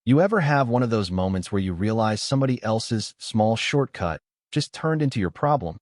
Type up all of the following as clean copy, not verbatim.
You ever have one of those moments where you realize somebody else's small shortcut just turned into your problem,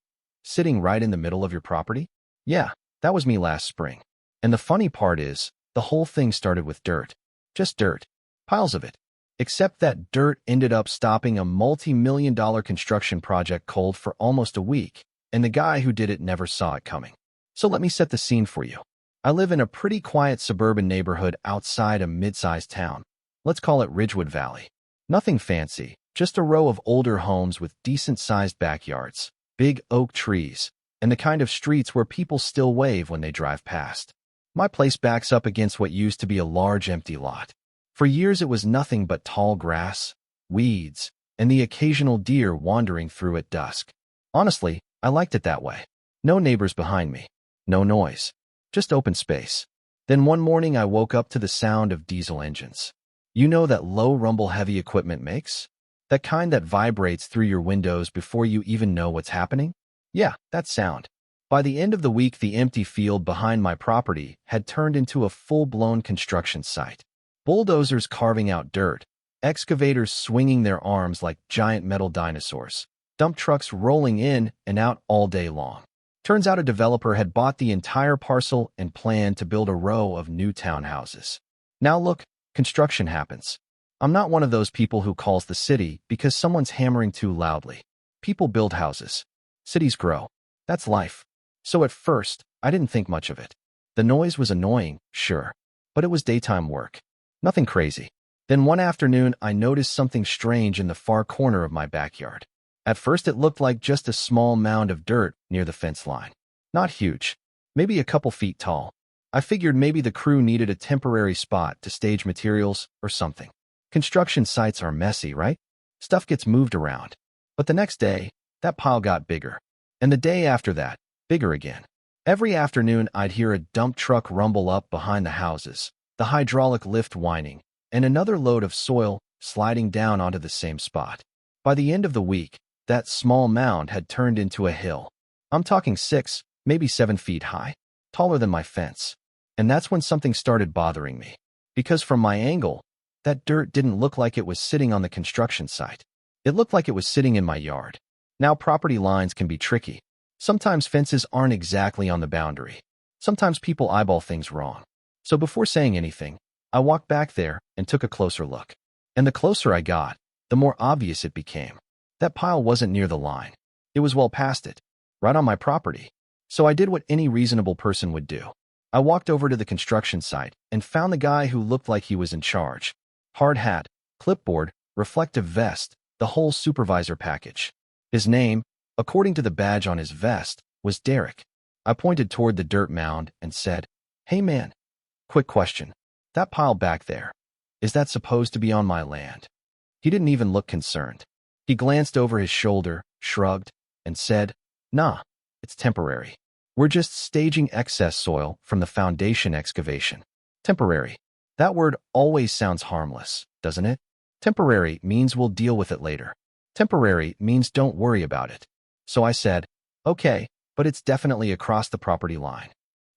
sitting right in the middle of your property? Yeah, that was me last spring. And the funny part is, the whole thing started with dirt. Just dirt. Piles of it. Except that dirt ended up stopping a multi-million-dollar construction project cold for almost a week, and the guy who did it never saw it coming. So let me set the scene for you. I live in a pretty quiet suburban neighborhood outside a mid-sized town. Let's call it Ridgewood Valley. Nothing fancy, just a row of older homes with decent-sized backyards, big oak trees, and the kind of streets where people still wave when they drive past. My place backs up against what used to be a large empty lot. For years it was nothing but tall grass, weeds, and the occasional deer wandering through at dusk. Honestly, I liked it that way. No neighbors behind me. No noise. Just open space. Then one morning I woke up to the sound of diesel engines. You know that low rumble heavy equipment makes? That kind that vibrates through your windows before you even know what's happening? Yeah, that sound. By the end of the week, the empty field behind my property had turned into a full-blown construction site. Bulldozers carving out dirt, excavators swinging their arms like giant metal dinosaurs, dump trucks rolling in and out all day long. Turns out a developer had bought the entire parcel and planned to build a row of new townhouses. Now look, construction happens. I'm not one of those people who calls the city because someone's hammering too loudly. People build houses. Cities grow. That's life. So at first, I didn't think much of it. The noise was annoying, sure, but it was daytime work. Nothing crazy. Then one afternoon, I noticed something strange in the far corner of my backyard. At first, it looked like just a small mound of dirt near the fence line. Not huge, maybe a couple feet tall. I figured maybe the crew needed a temporary spot to stage materials or something. Construction sites are messy, right? Stuff gets moved around. But the next day, that pile got bigger. And the day after that, bigger again. Every afternoon, I'd hear a dump truck rumble up behind the houses, the hydraulic lift whining, and another load of soil sliding down onto the same spot. By the end of the week, that small mound had turned into a hill. I'm talking 6, maybe 7 feet high, taller than my fence. And that's when something started bothering me. Because from my angle, that dirt didn't look like it was sitting on the construction site. It looked like it was sitting in my yard. Now, property lines can be tricky. Sometimes fences aren't exactly on the boundary. Sometimes people eyeball things wrong. So before saying anything, I walked back there and took a closer look. And the closer I got, the more obvious it became. That pile wasn't near the line. It was well past it, right on my property. So I did what any reasonable person would do. I walked over to the construction site and found the guy who looked like he was in charge. Hard hat, clipboard, reflective vest, the whole supervisor package. His name, according to the badge on his vest, was Derek. I pointed toward the dirt mound and said, "Hey man, quick question. That pile back there, is that supposed to be on my land?" He didn't even look concerned. He glanced over his shoulder, shrugged, and said, "Nah, it's temporary. We're just staging excess soil from the foundation excavation." Temporary. That word always sounds harmless, doesn't it? Temporary means we'll deal with it later. Temporary means don't worry about it. So I said, "Okay, but it's definitely across the property line."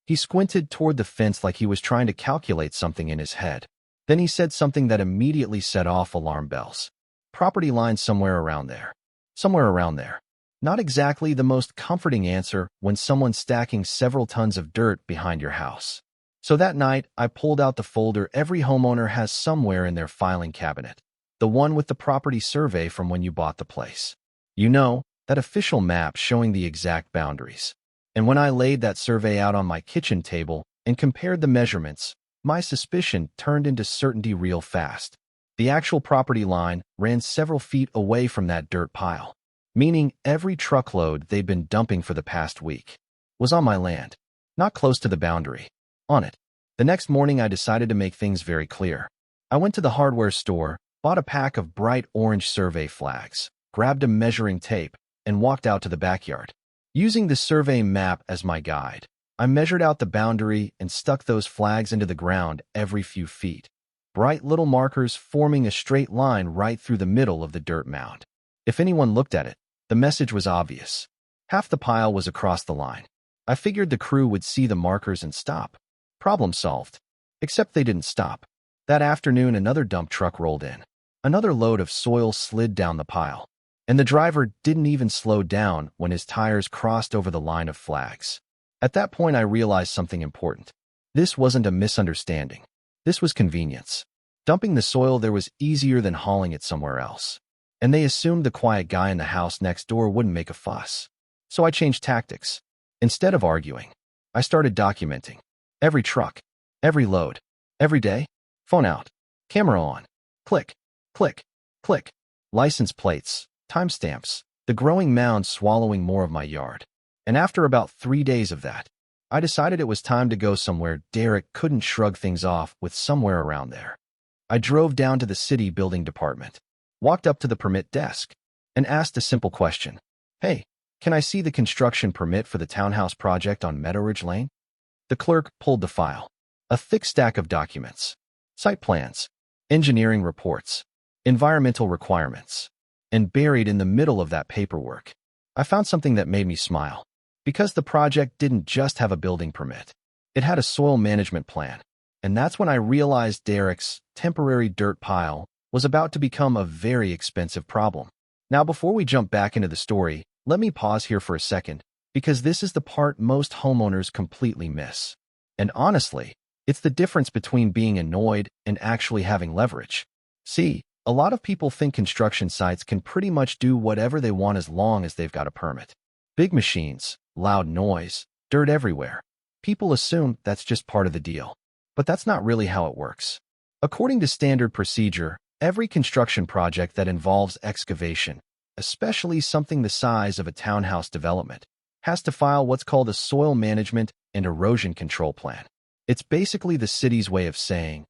He squinted toward the fence like he was trying to calculate something in his head. Then he said something that immediately set off alarm bells. Property line somewhere around there. Somewhere around there. Not exactly the most comforting answer when someone's stacking several tons of dirt behind your house. So that night, I pulled out the folder every homeowner has somewhere in their filing cabinet. The one with the property survey from when you bought the place. You know, that official map showing the exact boundaries. And when I laid that survey out on my kitchen table and compared the measurements, my suspicion turned into certainty real fast. The actual property line ran several feet away from that dirt pile, meaning every truckload they'd been dumping for the past week was on my land, not close to the boundary, on it. The next morning, I decided to make things very clear. I went to the hardware store, bought a pack of bright orange survey flags, grabbed a measuring tape, and walked out to the backyard. Using the survey map as my guide, I measured out the boundary and stuck those flags into the ground every few feet. Bright little markers forming a straight line right through the middle of the dirt mound. If anyone looked at it, the message was obvious. Half the pile was across the line. I figured the crew would see the markers and stop. Problem solved. Except they didn't stop. That afternoon, another dump truck rolled in. Another load of soil slid down the pile, and the driver didn't even slow down when his tires crossed over the line of flags. At that point, I realized something important. This wasn't a misunderstanding. This was convenience. Dumping the soil there was easier than hauling it somewhere else. And they assumed the quiet guy in the house next door wouldn't make a fuss. So I changed tactics. Instead of arguing, I started documenting. Every truck, every load, every day, phone out, camera on, click, click, click, license plates, timestamps, the growing mound swallowing more of my yard. And after about 3 days of that, I decided it was time to go somewhere Derek couldn't shrug things off with somewhere around there. I drove down to the city building department, walked up to the permit desk, and asked a simple question. Hey, can I see the construction permit for the townhouse project on Meadow Ridge Lane? The clerk pulled the file, a thick stack of documents, site plans, engineering reports, environmental requirements, and buried in the middle of that paperwork, I found something that made me smile. Because the project didn't just have a building permit, it had a soil management plan. And that's when I realized Derek's temporary dirt pile was about to become a very expensive problem. Now, before we jump back into the story, let me pause here for a second, because this is the part most homeowners completely miss. And honestly, it's the difference between being annoyed and actually having leverage. See, a lot of people think construction sites can pretty much do whatever they want as long as they've got a permit. Big machines, loud noise, dirt everywhere. People assume that's just part of the deal. But that's not really how it works. According to standard procedure, every construction project that involves excavation, especially something the size of a townhouse development, has to file what's called a soil management and erosion control plan. It's basically the city's way of saying,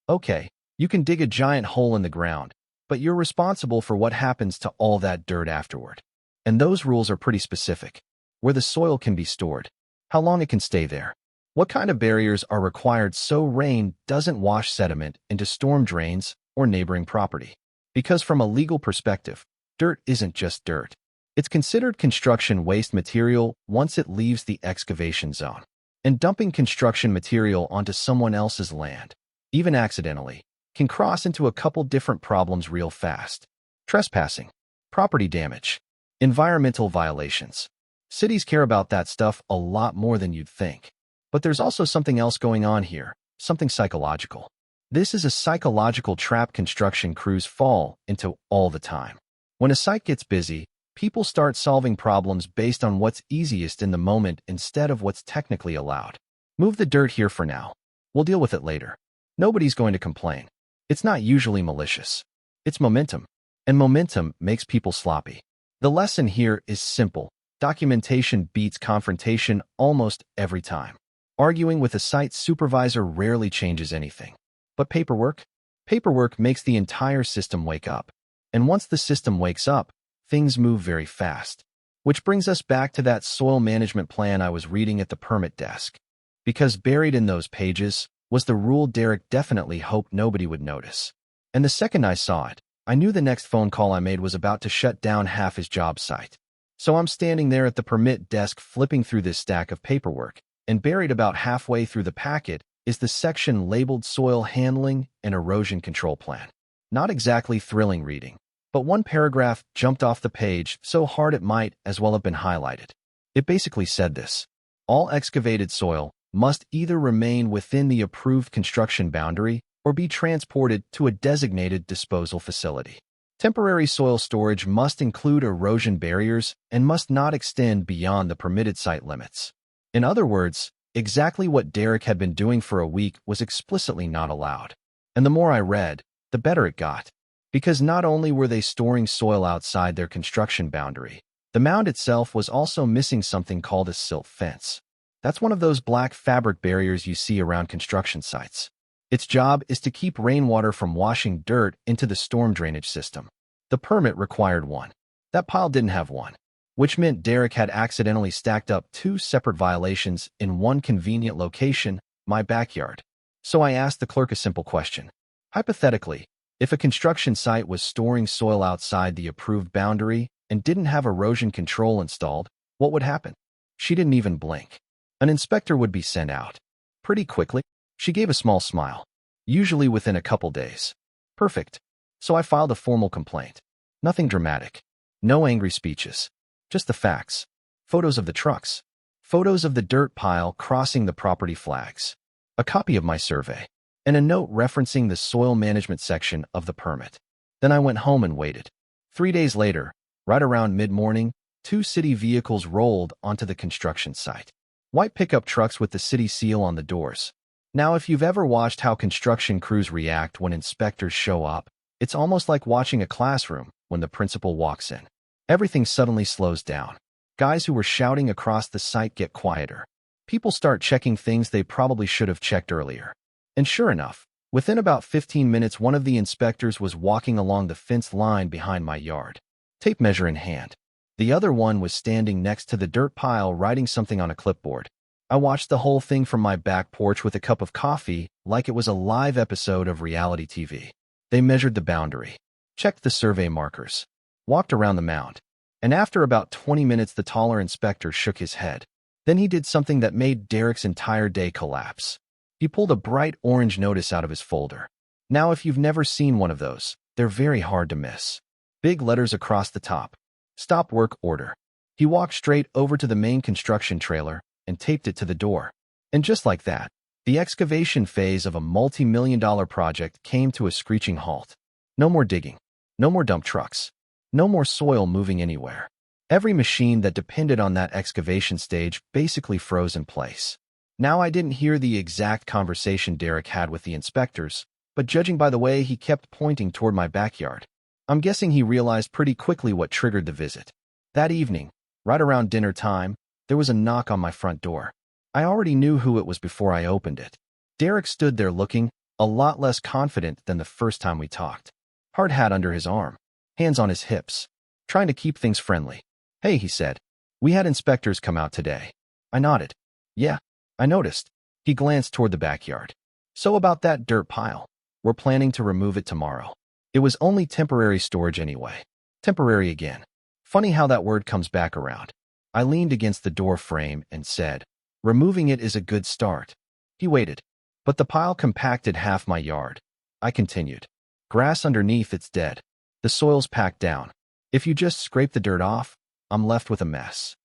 okay, you can dig a giant hole in the ground, but you're responsible for what happens to all that dirt afterward. And those rules are pretty specific. Where the soil can be stored, how long it can stay there, what kind of barriers are required so rain doesn't wash sediment into storm drains or neighboring property. Because from a legal perspective, dirt isn't just dirt. It's considered construction waste material once it leaves the excavation zone. And dumping construction material onto someone else's land, even accidentally, can cross into a couple different problems real fast. Trespassing, property damage, environmental violations. Cities care about that stuff a lot more than you'd think. But there's also something else going on here, something psychological. This is a psychological trap construction crews fall into all the time. When a site gets busy, people start solving problems based on what's easiest in the moment instead of what's technically allowed. Move the dirt here for now. We'll deal with it later. Nobody's going to complain. It's not usually malicious. It's momentum. And momentum makes people sloppy. The lesson here is simple. Documentation beats confrontation almost every time. Arguing with a site supervisor rarely changes anything. But paperwork? Paperwork makes the entire system wake up. And once the system wakes up, things move very fast. Which brings us back to that soil management plan I was reading at the permit desk. Because buried in those pages was the rule Derek definitely hoped nobody would notice. And the second I saw it, I knew the next phone call I made was about to shut down half his job site. So I'm standing there at the permit desk flipping through this stack of paperwork, and buried about halfway through the packet is the section labeled Soil Handling and Erosion Control Plan. Not exactly thrilling reading, but one paragraph jumped off the page so hard it might as well have been highlighted. It basically said this: all excavated soil must either remain within the approved construction boundary or be transported to a designated disposal facility. Temporary soil storage must include erosion barriers and must not extend beyond the permitted site limits. In other words, exactly what Derek had been doing for a week was explicitly not allowed. And the more I read, the better it got. Because not only were they storing soil outside their construction boundary, the mound itself was also missing something called a silt fence. That's one of those black fabric barriers you see around construction sites. Its job is to keep rainwater from washing dirt into the storm drainage system. The permit required one. That pile didn't have one, which meant Derek had accidentally stacked up 2 separate violations in one convenient location, my backyard. So I asked the clerk a simple question. Hypothetically, if a construction site was storing soil outside the approved boundary and didn't have erosion control installed, what would happen? She didn't even blink. An inspector would be sent out. Pretty quickly, she gave a small smile. Usually within a couple days. Perfect. So I filed a formal complaint. Nothing dramatic. No angry speeches. Just the facts. Photos of the trucks. Photos of the dirt pile crossing the property flags. A copy of my survey. And a note referencing the soil management section of the permit. Then I went home and waited. 3 days later, right around mid-morning, 2 city vehicles rolled onto the construction site. White pickup trucks with the city seal on the doors. Now, if you've ever watched how construction crews react when inspectors show up, it's almost like watching a classroom when the principal walks in. Everything suddenly slows down. Guys who were shouting across the site get quieter. People start checking things they probably should have checked earlier. And sure enough, within about 15 minutes, one of the inspectors was walking along the fence line behind my yard, tape measure in hand. The other one was standing next to the dirt pile writing something on a clipboard. I watched the whole thing from my back porch with a cup of coffee like it was a live episode of reality TV. They measured the boundary, checked the survey markers, walked around the mound, and after about 20 minutes the taller inspector shook his head. Then he did something that made Derek's entire day collapse. He pulled a bright orange notice out of his folder. Now, if you've never seen one of those, they're very hard to miss. Big letters across the top. Stop work order. He walked straight over to the main construction trailer and taped it to the door. And just like that, the excavation phase of a multi-million-dollar project came to a screeching halt. No more digging. No more dump trucks. No more soil moving anywhere. Every machine that depended on that excavation stage basically froze in place. Now, I didn't hear the exact conversation Derek had with the inspectors, but judging by the way he kept pointing toward my backyard, I'm guessing he realized pretty quickly what triggered the visit. That evening, right around dinner time, there was a knock on my front door. I already knew who it was before I opened it. Derek stood there looking a lot less confident than the first time we talked. Hard hat under his arm, hands on his hips, trying to keep things friendly. "Hey," he said. "We had inspectors come out today." I nodded. "Yeah, I noticed." He glanced toward the backyard. "So about that dirt pile. We're planning to remove it tomorrow. It was only temporary storage anyway." Temporary again. Funny how that word comes back around. I leaned against the door frame and said, "Removing it is a good start." He waited. "But the pile compacted half my yard." I continued. "Grass underneath it's dead. The soil's packed down. If you just scrape the dirt off, I'm left with a mess."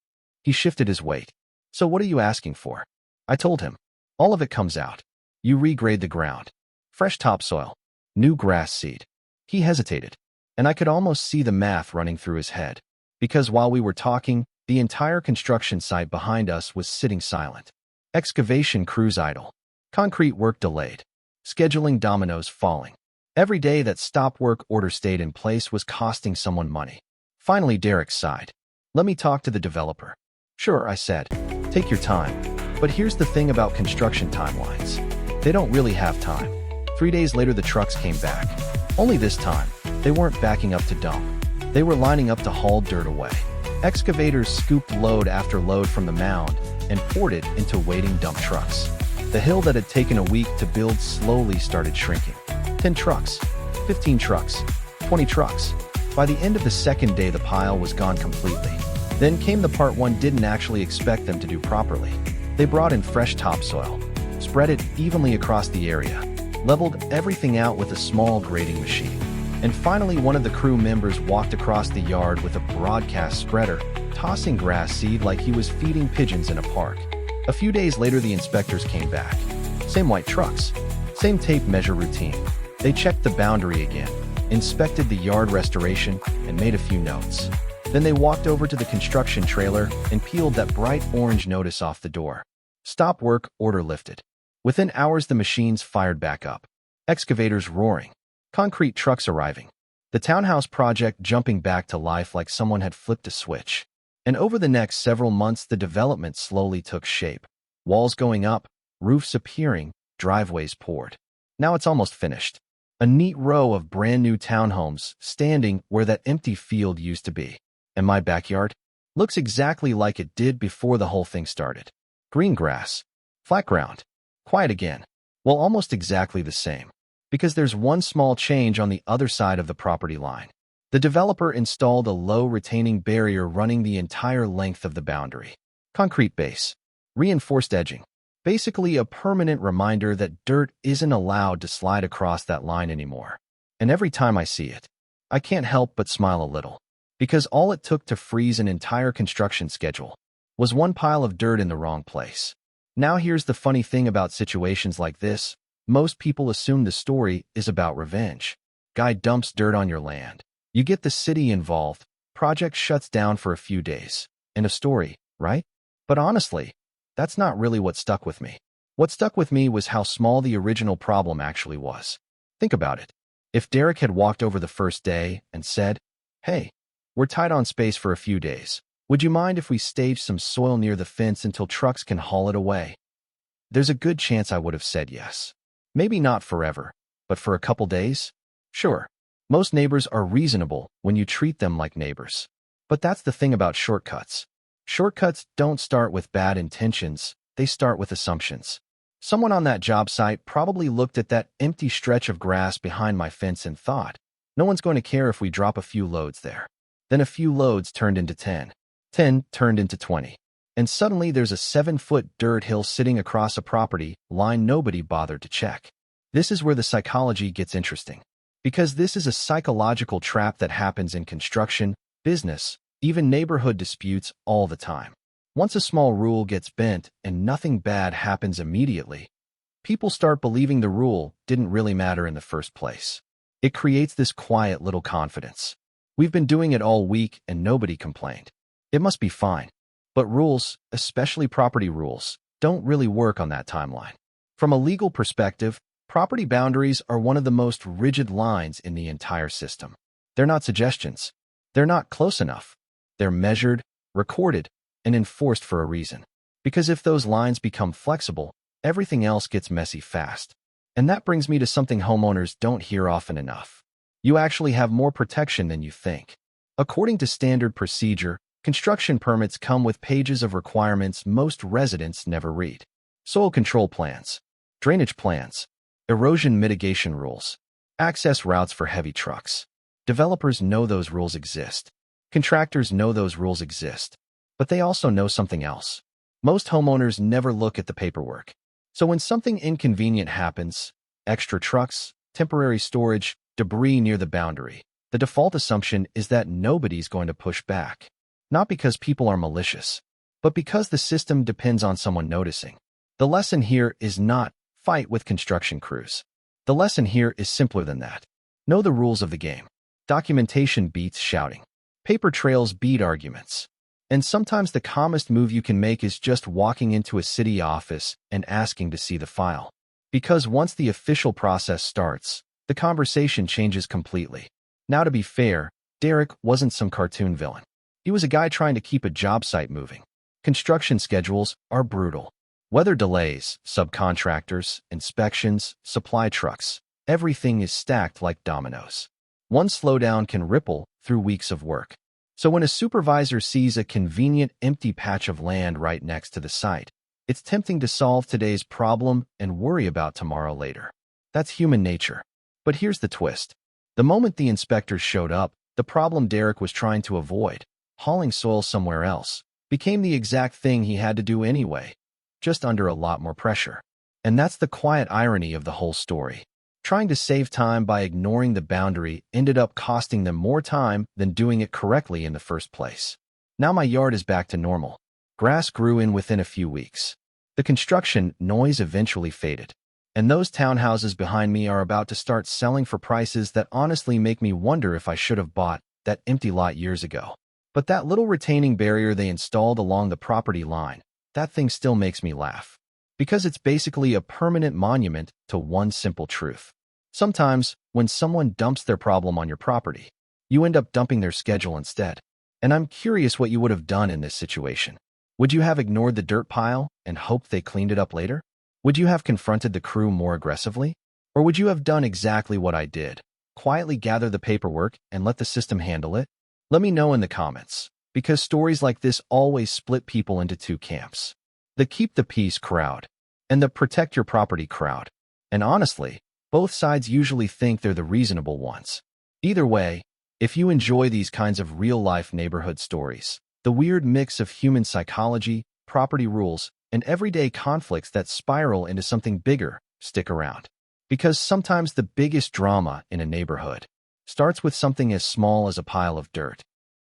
He shifted his weight. "So what are you asking for?" I told him. "All of it comes out. You regrade the ground. Fresh topsoil. New grass seed." He hesitated, and I could almost see the math running through his head. Because while we were talking, the entire construction site behind us was sitting silent. Excavation crews idle. Concrete work delayed. Scheduling dominoes falling. Every day that stop work order stayed in place was costing someone money. Finally, Derek sighed. "Let me talk to the developer." "Sure," I said. "Take your time. But here's the thing about construction timelines. They don't really have time." 3 days later, the trucks came back. Only this time, they weren't backing up to dump. They were lining up to haul dirt away. Excavators scooped load after load from the mound and poured it into waiting dump trucks. The hill that had taken a week to build slowly started shrinking. 10 trucks, 15 trucks, 20 trucks. By the end of the second day, the pile was gone completely. Then came the part one didn't actually expect them to do properly. They brought in fresh topsoil, spread it evenly across the area, leveled everything out with a small grading machine. And finally, one of the crew members walked across the yard with a broadcast spreader, tossing grass seed like he was feeding pigeons in a park. A few days later, the inspectors came back. Same white trucks, same tape measure routine. They checked the boundary again, inspected the yard restoration, and made a few notes. Then they walked over to the construction trailer and peeled that bright orange notice off the door. Stop work order lifted. Within hours, the machines fired back up. Excavators roaring. Concrete trucks arriving. The townhouse project jumping back to life like someone had flipped a switch. And over the next several months, the development slowly took shape. Walls going up, roofs appearing, driveways poured. Now it's almost finished. A neat row of brand new townhomes standing where that empty field used to be. And my backyard looks exactly like it did before the whole thing started. Green grass, flat ground, quiet again. Well, almost exactly the same. Because there's one small change on the other side of the property line. The developer installed a low retaining barrier running the entire length of the boundary. Concrete base, reinforced edging. Basically a permanent reminder that dirt isn't allowed to slide across that line anymore. And every time I see it, I can't help but smile a little. Because all it took to freeze an entire construction schedule was one pile of dirt in the wrong place. Now here's the funny thing about situations like this. Most people assume the story is about revenge. Guy dumps dirt on your land. You get the city involved. Project shuts down for a few days. End of story, right? But honestly, that's not really what stuck with me. What stuck with me was how small the original problem actually was. Think about it. If Derek had walked over the first day and said, "Hey, we're tight on space for a few days. Would you mind if we staged some soil near the fence until trucks can haul it away?" There's a good chance I would have said yes. Maybe not forever, but for a couple days? Sure. Most neighbors are reasonable when you treat them like neighbors. But that's the thing about shortcuts. Shortcuts don't start with bad intentions, they start with assumptions. Someone on that job site probably looked at that empty stretch of grass behind my fence and thought, no one's going to care if we drop a few loads there. Then a few loads turned into 10. 10 turned into 20. And suddenly there's a 7-foot dirt hill sitting across a property line nobody bothered to check. This is where the psychology gets interesting. Because this is a psychological trap that happens in construction, business, even neighborhood disputes all the time. Once a small rule gets bent and nothing bad happens immediately, people start believing the rule didn't really matter in the first place. It creates this quiet little confidence. We've been doing it all week and nobody complained. It must be fine. But rules, especially property rules, don't really work on that timeline. From a legal perspective, property boundaries are one of the most rigid lines in the entire system. They're not suggestions. They're not close enough. They're measured, recorded, and enforced for a reason. Because if those lines become flexible, everything else gets messy fast. And that brings me to something homeowners don't hear often enough. You actually have more protection than you think. According to standard procedure, construction permits come with pages of requirements most residents never read. Soil control plans, drainage plans, erosion mitigation rules, access routes for heavy trucks. Developers know those rules exist. Contractors know those rules exist. But they also know something else. Most homeowners never look at the paperwork. So when something inconvenient happens, extra trucks, temporary storage, debris near the boundary, the default assumption is that nobody's going to push back. Not because people are malicious, but because the system depends on someone noticing. The lesson here is not fight with construction crews. The lesson here is simpler than that. Know the rules of the game. Documentation beats shouting. Paper trails beat arguments. And sometimes the calmest move you can make is just walking into a city office and asking to see the file. Because once the official process starts, the conversation changes completely. Now, to be fair, Derek wasn't some cartoon villain. He was a guy trying to keep a job site moving. Construction schedules are brutal. Weather delays, subcontractors, inspections, supply trucks. Everything is stacked like dominoes. One slowdown can ripple through weeks of work. So when a supervisor sees a convenient empty patch of land right next to the site, it's tempting to solve today's problem and worry about tomorrow later. That's human nature. But here's the twist. The moment the inspectors showed up, the problem Derek was trying to avoid, hauling soil somewhere else, became the exact thing he had to do anyway, just under a lot more pressure. And that's the quiet irony of the whole story. Trying to save time by ignoring the boundary ended up costing them more time than doing it correctly in the first place. Now my yard is back to normal. Grass grew in within a few weeks. The construction noise eventually faded. And those townhouses behind me are about to start selling for prices that honestly make me wonder if I should have bought that empty lot years ago. But that little retaining barrier they installed along the property line, that thing still makes me laugh. Because it's basically a permanent monument to one simple truth. Sometimes, when someone dumps their problem on your property, you end up dumping their schedule instead. And I'm curious what you would have done in this situation. Would you have ignored the dirt pile and hoped they cleaned it up later? Would you have confronted the crew more aggressively? Or would you have done exactly what I did, quietly gather the paperwork and let the system handle it? Let me know in the comments, because stories like this always split people into two camps. The keep the peace crowd and the protect your property crowd. And honestly, both sides usually think they're the reasonable ones. Either way, if you enjoy these kinds of real-life neighborhood stories, the weird mix of human psychology, property rules, and everyday conflicts that spiral into something bigger, stick around. Because sometimes the biggest drama in a neighborhood starts with something as small as a pile of dirt.